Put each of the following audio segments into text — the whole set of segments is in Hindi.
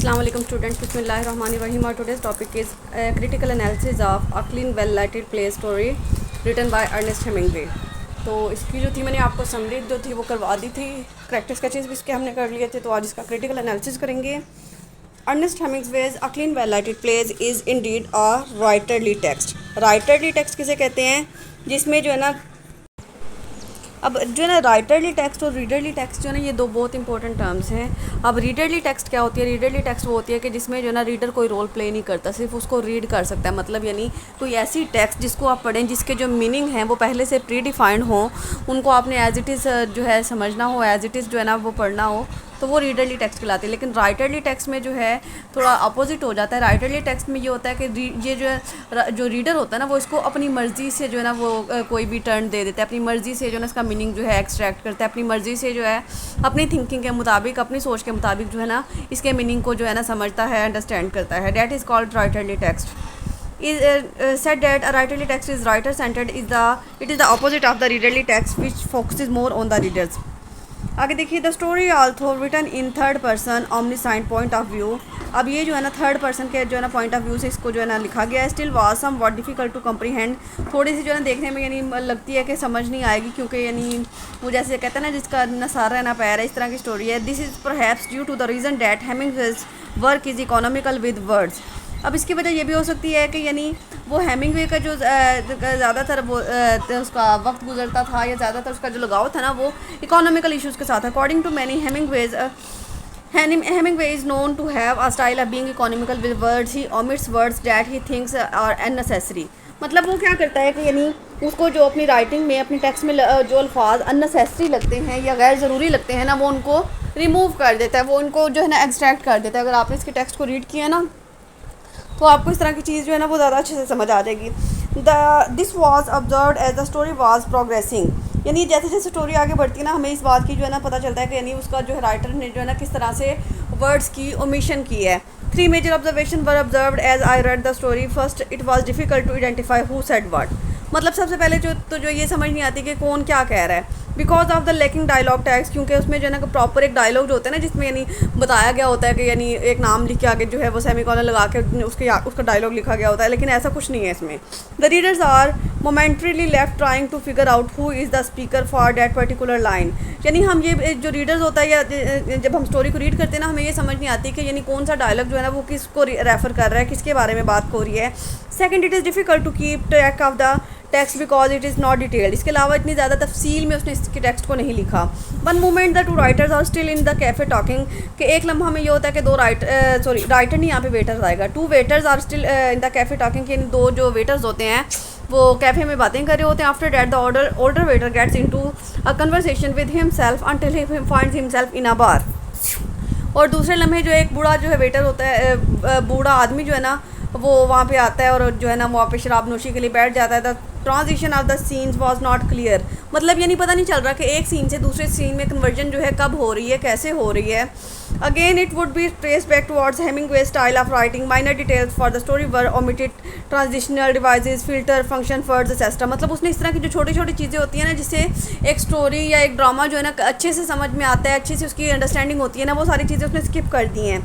Assalamu alaikum students, Bismillahirrahmanirrahim. Our today's topic is critical analysis of a clean well-lighted play story written by Ernest Hemingway. तो इसकी जो थी मैंने आपको समरी जो थी वो करवा दी थी, करेक्टर स्केचेस भी इसके हमने कर लिए थे, तो आज इसका क्रिटिकल एनालिसिस करेंगे. Ernest Hemingway's A Clean Well-Lighted Plays is indeed a writerly text. Writerly text किसे कहते हैं? जिसमें जो है ना, अब जो है ना राइटरली टेक्स्ट और रीडरली टेक्स्ट जो है ना, ये दो बहुत इंपॉर्टेंट टर्म्स हैं. अब रीडरली टेक्स्ट क्या होती है? रीडरली टेक्स्ट वो होती है कि जिसमें जो है ना रीडर कोई रोल प्ले नहीं करता, सिर्फ उसको रीड कर सकता है. मतलब यानी कोई ऐसी टेक्स्ट जिसको आप पढ़ें जिसके जो मीनिंग हैं वो पहले से प्री डिफाइंड हो, उनको आपने एज इट इज़ जो है समझना हो, एज इट इज़ जो है ना वो पढ़ना हो, तो वो रीडरली टेक्स्ट कहलाती है. लेकिन राइटरली टेक्स्ट में जो है थोड़ा अपोजिट हो जाता है. राइटरली टेक्स्ट में ये होता है कि ये जो है जो रीडर होता है ना वो इसको अपनी मर्ज़ी से जो है ना वो कोई भी टर्न दे देता है, अपनी मर्ज़ी से जो है ना इसका मीनिंग जो है एक्सट्रैक्ट करता है, अपनी मर्ज़ी से जो है अपनी थिंकिंग के मुताबिक, अपनी सोच के मुताबिक जो है ना इसके मीनिंग को जो है ना समझता है, अंडरस्टैंड करता है. That is called writerly text. Is said that a writerly text is writer centered. It is the opposite of the readerly text which focuses more on the readers. आगे देखिए, the story also written in third person omniscient point of view. अब ये जो है ना थर्ड पर्सन के जो है ना पॉइंट ऑफ व्यू से इसको जो है ना लिखा गया है. Still was somewhat difficult to comprehend. थोड़ी सी जो है ना देखने में यानी लगती है कि समझ नहीं आएगी, क्योंकि यानी वो जैसे कहते हैं ना जिसका ना सारा ना पैर है, इस तरह की स्टोरी है. This is perhaps due to the reason that Hemingway's work is economical with words. अब इसकी वजह ये भी हो सकती है कि यानी वो हेमिंगवे का जो ज़्यादातर वो उसका वक्त गुजरता था या ज़्यादातर उसका जो लगाव था ना वो इकोनॉमिकल इश्यूज़ के साथ. According to many Hemingway is known to have a style of being economical with words. He omits words that he thinks are unnecessary. मतलब वो क्या करता है कि यानी उसको जो अपनी राइटिंग में, अपनी टेक्स्ट में जो अल्फाज अननेसेसरी लगते हैं या गैर ज़रूरी लगते हैं ना, वो उनको रिमूव कर देता है, वो उनको जो है ना एक्सट्रैक्ट कर देता है. अगर आपने इसके टेक्स्ट को रीड किया ना तो आपको इस तरह की चीज़ जो है ना वो ज़्यादा अच्छे से समझ आ जाएगी. This was observe as the story was progressing. यानी जैसे जैसे स्टोरी आगे बढ़ती है ना, हमें इस बात की जो है ना पता चलता है कि यानी उसका जो है राइटर ने जो है ना किस तरह से वर्ड्स की ओमिशन की है. 3 major observation were observed as I read the story. First, it was difficult to identify who said what. मतलब सबसे पहले जो ये समझ नहीं आती कि कौन क्या कह रहा है. Because of the lacking dialogue tags, क्योंकि उसमें जो है ना प्रॉपर एक डायलॉग जो होता है ना जिसमें यानी बताया गया होता है कि यानी एक नाम लिख के आगे जो है वो सेमीकोलन लगा के उसका डायलॉग लिखा गया होता है, लेकिन ऐसा कुछ नहीं है इसमें. The readers are momentarily left trying to figure out who is the speaker for that particular line. यानी हम ये जो रीडर्स होता है या जब हम स्टोरी को रीड करते हैं ना, हमें ये समझ नहीं आती कि यानी कौन सा डायलॉग जो है ना वो किसको रेफ़र कर रहा है, किसके बारे में बात हो रही है. Second, it is difficult to keep track of the text because it is not detailed. इसके अलावा इतनी ज़्यादा तफसील में उसने इसके टेक्स्ट को नहीं लिखा. One moment the two writers are still in the cafe talking. कि एक लम्हा में ये होता है कि दो राइटर नहीं, यहाँ पे वेटर्स आएगा. 2 waiters are still in the cafe talking. कि 2 जो वेटर्स होते हैं वो कैफ़े में बातें कर रहे होते हैं. After that the older waiter gets in to a conversation with himself until he finds himself in a bar. और दूसरे लम्हे जो एक बूढ़ा जो है वेटर होता है, बूढ़ा आदमी जो है ना वो वहाँ पे आता है और जो है ना वहाँ पे शराब नोशी के लिए बैठ जाता है. The transition of the scenes was not clear. मतलब ये नहीं पता नहीं चल रहा कि एक सीन से दूसरे सीन में कन्वर्जन जो है कब हो रही है, कैसे हो रही है. Again it would be trace back towards Hemingway style of writing. Minor details for the story were omitted. Transitional devices, filter, function, words etcetera. मतलब उसने इस तरह की जो छोटी छोटी चीज़ें होती हैं ना जिससे एक स्टोरी या एक ड्रामा जो है ना अच्छे से समझ में आता है, अच्छे से उसकी अंडरस्टैंडिंग होती है ना, वो सारी चीज़ें उसने स्किप कर दी हैं.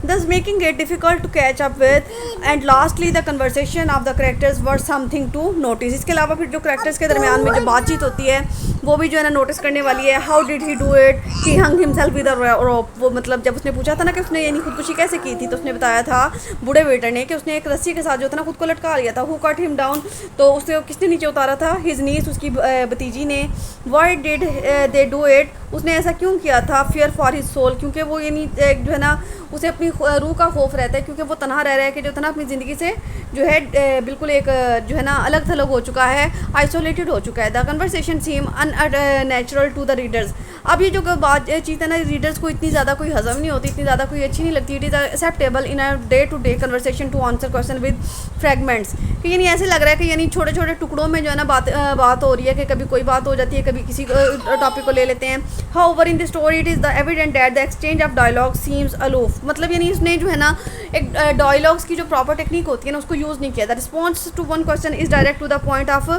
thus making it difficult to catch up with. And lastly the conversation of the characters were something to notice. इसके अलावा फिर जो characters के दरमियान में जो बातचीत होती है वो भी जो है ना नोटिस करने वाली है. How did he do it? He hung himself with a rope. वो मतलब जब उसने पूछा था ना कि उसने यानी खुदकुशी कैसे की थी, तो उसने बताया था बूढ़े वेटर ने कि उसने एक रस्सी के साथ जो था ना खुद को लटका लिया था. Who cut him down? तो उसने किसने नीचे उतारा था? His niece, उसकी भतीजी ने. Why did they do it? उसने ऐसा क्यों किया था? Fear for his soul. क्योंकि वो यानी जो है ना उसे अपनी रूह का खौफ रहता है, क्योंकि वो तनहा रह रहा है कि जो था ना अपनी ज़िंदगी से जो है बिल्कुल एक जो है ना अलग थलग हो चुका है, आइसोलेटेड हो चुका है. The conversation seem unnatural to the readers. अब ये जो बात चीज़ है ना रीडर्स को इतनी ज़्यादा कोई हज़म नहीं होती, इतनी ज़्यादा कोई अच्छी नहीं लगती. It is acceptable in a day to day conversation to answer question with fragments. कि यानी ऐसे लग रहा है कि यानी छोटे छोटे टुकड़ों में जो है ना बात हो रही है, कि कभी कोई बात हो जाती है, कभी किसी टॉपिक को ले लेते हैं. However in the story it is the evident that the exchange of dialogue seems aloof. मतलब यानी इसने जो है ना एक डायलॉग्स की जो प्रॉपर टेक्निक होती है ना उसको यूज़ नहीं किया था. Response to one question is direct to the point of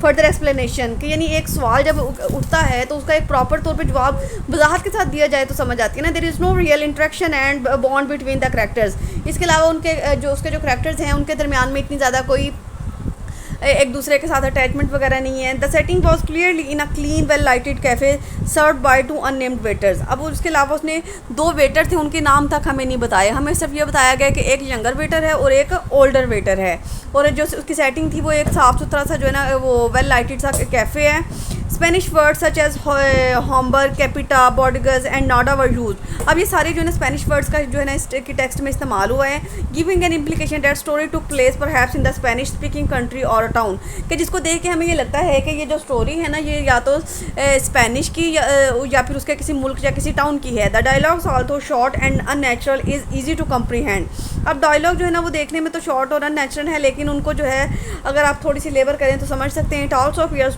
further explanation. कि यानी एक सवाल जब उठता है तो उसका एक प्रॉपर तौर पे जवाब वजाहत के साथ दिया जाए तो समझ आती है ना। There is no real interaction and bond between the characters. इसके अलावा उसके जो करैक्टर्स हैं उनके दरमियान में इतनी ज़्यादा कोई एक दूसरे के साथ अटैचमेंट वगैरह नहीं है। The setting was clearly in a clean well lighted cafe serve by 2 unnamed waiters. अब उसके अलावा उसने 2 वेटर थे, उनके नाम तक हमें नहीं बताए, हमें सिर्फ ये बताया गया कि एक यंगर वेटर है और एक ओल्डर वेटर है। और जो उसकी सेटिंग थी वो एक साफ़ सुथरा सा जो है ना वो वेल लाइटेड सा कैफ़े है। स्पेनिश वर्ड्स सच एज हॉम्बर, कैपिटा, बॉडगस एंड नाडा वर यूज। अब ये सारे जो है ना स्पेनिश वर्ड्स का जो है ना इस टेक्स्ट में इस्तेमाल हुआ है। Giving an implication that story took place perhaps in the Spanish speaking country और टाउन, कि जिसको देख के हमें ये लगता है कि ये जो स्टोरी है ना ये या तो स्पेनिश की या फिर उसके किसी मुल्क या किसी टाउन की है। The dialogues also short and unnatural is easy to comprehend. अब डायलॉग जो है ना वो देखने में तो शॉर्ट और अननेचुरल है, लेकिन उनको जो है अगर आप थोड़ी सी लेबर करें तो समझ सकते हैं। It also appears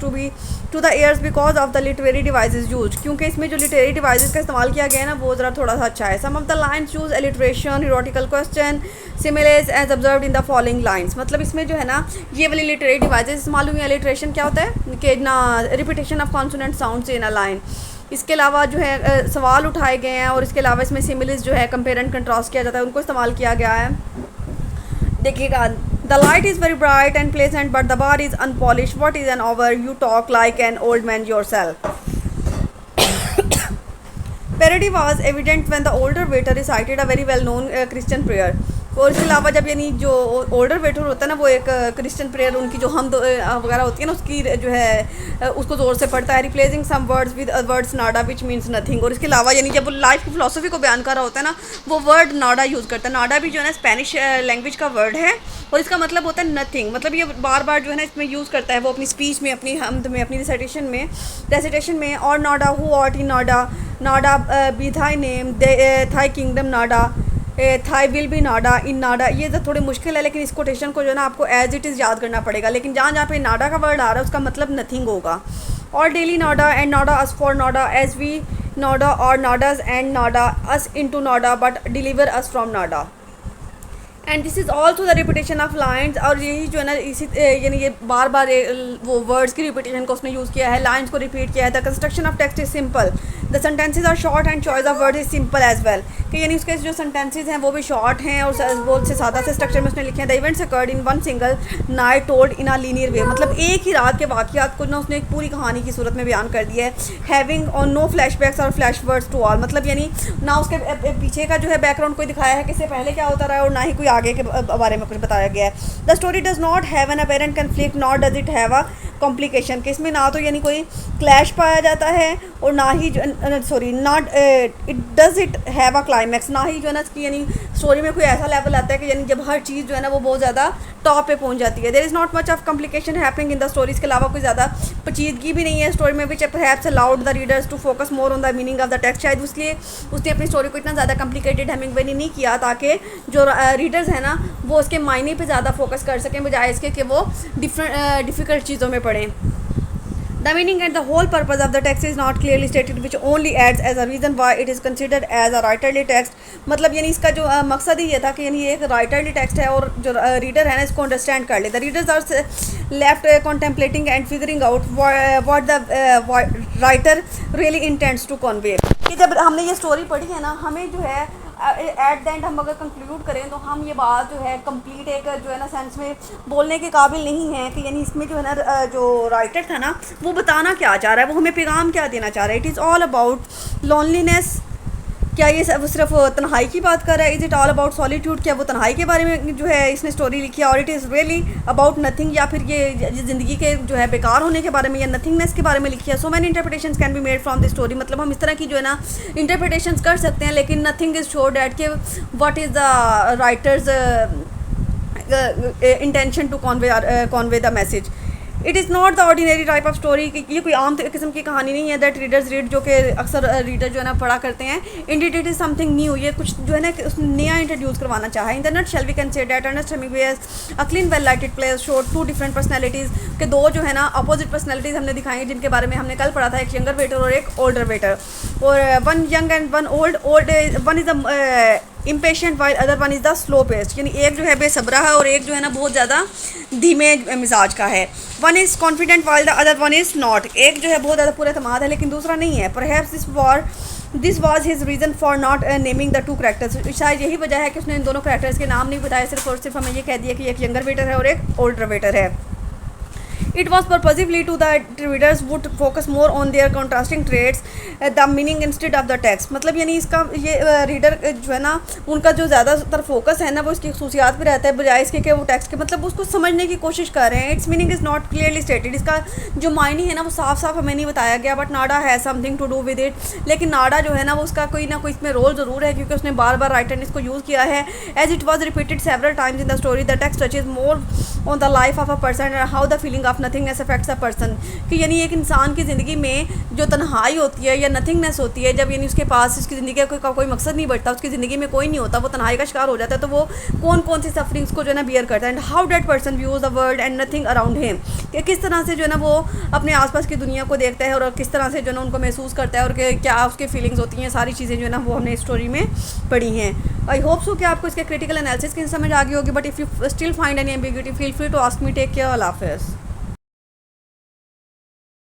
to the ears because of the literary devices use, क्योंकि इसमें जो लिटरेरी डिवाइसेज का इस्तेमाल किया गया है ना वो ज़रा थोड़ा सा अच्छा है। Some of the lines use alliteration, rhetorical question, similes as observed in the following lines. मतलब इसमें जो है ना ये वाली लिटरेरी डिवाइसेज इस्तेमाल हुई। एलिट्रेशन क्या होता है कि ना repetition of consonant sounds in a line. इसके अलावा जो है सवाल उठाए गए हैं और इसके अलावा इसमें सिमिलिस जो है कंपेयर एंड कंट्रास्ट किया जाता है, उनको इस्तेमाल किया गया है। देखिएगा, the light is very bright and pleasant but the bar is unpolished, what is an over, you talk like an old man yourself. Parody was evident when the older waiter recited a very well known Christian prayer। और इसके अलावा जब यानी जो ओल्डर वेटर होता है ना वो एक क्रिश्चियन प्रेयर उनकी जो हम वगैरह होती है ना उसकी जो है उसको ज़ोर से पढ़ता है। Replacing some words with words nada which means nothing. और इसके अलावा यानी जब वो लाइफ की फिलोसफी को बयान कर रहा होता है ना वो वर्ड नाडा यूज़ करता है। नाडा भी जो है ना स्पेनिश लैंग्वेज का वर्ड है और इसका मतलब होता है नथिंग। मतलब ये बार बार जो है ना इसमें यूज़ करता है वो अपनी स्पीच में, अपनी हमद में, अपनी रेसिटेशन में। और नाडा हु ऑट इन नाडा, नाडा be thy name, thy kingdom नाडा, थाई विल बी नाडा इन नाडा। ये तो थोड़ी मुश्किल है लेकिन इस कोटेशन को जो है ना आपको एज इट इज़ याद करना पड़ेगा। लेकिन जहाँ जहाँ पे नाडा का वर्ड आ रहा है उसका मतलब नथिंग होगा। और डेली नाडा एंड नाडा अस फॉर नाडा एज वी नाडा और नाडाज एंड नाडा अस इनटू नाडा बट डिलीवर अस फ्रॉम नाडा। And this is also the repetition of lines. और यही जो है ना इसी यानी ये बार बार वो वर्ड्स की रिपीटेशन को उसने यूज़ किया है, लाइन्स को रिपीट किया है। The construction of text is simple, the sentences are short and choice of word is simple as well. कि यानी उसके जो सेंटेंसेज हैं वो भी शॉर्ट हैं और बहुत से सादा से स्ट्रक्चर में उसने लिखे हैं। The events occurred in one single night told in a linear वे। मतलब एक ही रात के वाक़यात को ना उसने एक पूरी कहानी की सूरत में बयान कर दिया है। हैविंग और नो फ्लैशबैक्स और फ्लैश वर्ड्स टू ऑल। मतलब यानी ना उसके पीछे का जो है बैकग्राउंड कोई दिखाया है कि इससे पहले क्या होता रहा है और ना ही कोई आगे के बारे में कुछ बताया गया है। The story does not have an apparent conflict not does it have a complication. कि इसमें ना तो यानी कोई क्लैश पाया जाता है और ना ही not it does it have a climax. ना ही जो है ना इसकी यानी स्टोरी में कोई ऐसा लेवल आता है कि यानी जब हर चीज़ जो है ना वो बहुत ज़्यादा टॉप पे पहुंच जाती है। There is not much of complication happening in the story. इसके अलावा कोई ज़्यादा पेचीदगी भी नहीं है स्टोरी में, which perhaps allowed the readers to focus more on the meaning of the text. शायद इसलिए उसने अपनी स्टोरी को इतना ज़्यादा कॉम्प्लिकेटेड हेमिंगवे नहीं किया ताकि जो रीडर्स हैं ना वो उसके मायने पे ज़्यादा फोकस कर सकें बजाय इसके कि वो डिफ़िकल्ट चीज़ों में पढ़ें। The meaning and the whole purpose of the text is not clearly stated, which only adds as a reason why it is considered as a writerly text। मतलब यानी इसका जो मकसद ही ये था कि यानी ये एक writerly text है और जो रीडर है ना इसको अंडरस्टैंड कर ले। The readers are left contemplating and figuring out what the writer really intends to convey। कि जब हमने ये स्टोरी पढ़ी है ना हमें जो है एट द एंड हम अगर कंक्लूड करें तो हम ये बात जो है कंप्लीट एक जो है ना सेंस में बोलने के काबिल नहीं है कि यानी इसमें जो है ना जो राइटर था ना वो बताना क्या चाह रहा है, वो हमें पैगाम क्या देना चाह रहा है। It is all about loneliness. क्या ये सिर्फ तन्हाई की बात कर रहा है? Is it all about solitude? क्या वो तन्हाई के बारे में जो है इसने स्टोरी लिखी है? और it is really about nothing, या फिर ये ज़िंदगी के जो है बेकार होने के बारे में या नथिंगनेस के बारे में लिखी है? So many interpretations can be made from this story. मतलब हम इस तरह की जो है ना इंटरप्रिटेशंस कर सकते हैं, लेकिन नथिंग इज़ शोर डैट के what is the writer's intention to convey the message. It is not the ordinary type of story. ये कोई आम किस्म की कहानी नहीं है दैट रीडर्स रीड, जो कि अक्सर रीडर जो है ना पढ़ा करते हैं। इंडिट इट इज़ समथिंग न्यू। ये कुछ जो है ना नया इंट्रोड्यूस करवाना चाहा है। In the nutshell we can say that Ernest Hemingway a clean well lighted place showed 2 different personalities के दो जो है ना अपोजिट पर्सनैलिटीज़ हमने दिखाई जिनके बारे में हमने कल पढ़ा था, एक यंगर वेटर और एक ओल्डर वेटर। और one young and one old one is impatient while other one is the slow paced, यानी एक जो है बेसब्रा है और एक जो है ना बहुत ज़्यादा धीमे मिजाज का है। One is confident while the other one is not, एक जो है बहुत ज़्यादा पूरा एतमाद है लेकिन दूसरा नहीं है। Perhaps this was his reason for not naming the two characters, शायद यही वजह है कि उसने इन दोनों करैक्टर्स के नाम नहीं बताया, सिर्फ और सिर्फ हमें ये कह दिया कि एक यंगर वेटर है और एक ओल्डर वेटर है। It was purposefully to that readers would focus more on their contrasting traits, the meaning instead of the text। मतलब यानी इसका ये रीडर जो है ना उनका जो ज़्यादातर फोकस है ना वो इसकी खसूसियात पे रहता है बजाय इसके कि वो टेक्स्ट के मतलब उसको समझने की कोशिश कर रहे हैं। It's meaning is not clearly stated, इसका जो मायने है ना वो साफ साफ हमें नहीं बताया गया। बट नाडा है something to do with it, लेकिन नाडा जो है ना वो उसका कोई ना कोई इसमें रोल ज़रूर है क्योंकि उसने बार बार राइटर ने इसको यूज़ किया है। As it was repeated several times in the story the text touches more on the life of a person and how the feeling of nothingness affects a person, कि यानी एक इंसान की ज़िंदगी में जो तन्हाई होती है या नथिंगनेस होती है, जब यानी उसके पास उसकी ज़िंदगी का कोई मकसद नहीं बचता, उसकी ज़िंदगी में कोई नहीं होता, वो तन्हाई का शिकार हो जाता है, तो वो कौन कौन सी सफरिंग्स को जो है ना बियर करता है। And how that person views the world and nothing around him, कि किस तरह से जो है ना वो अपने आसपास की दुनिया को देखता है और किस तरह से जो है ना उनको महसूस करता है और क्या उसकी फीलिंग्स होती हैं, सारी चीज़ें जो है ना वो हमने इस स्टोरी में पढ़ी हैं। आई होप सो कि आपको इसके क्रिटिकल एनालिसिस की समझ आ गई होगी। But if you still find any ambiguity feel free to ask me. Take care, अल्लाह हाफ़िज़।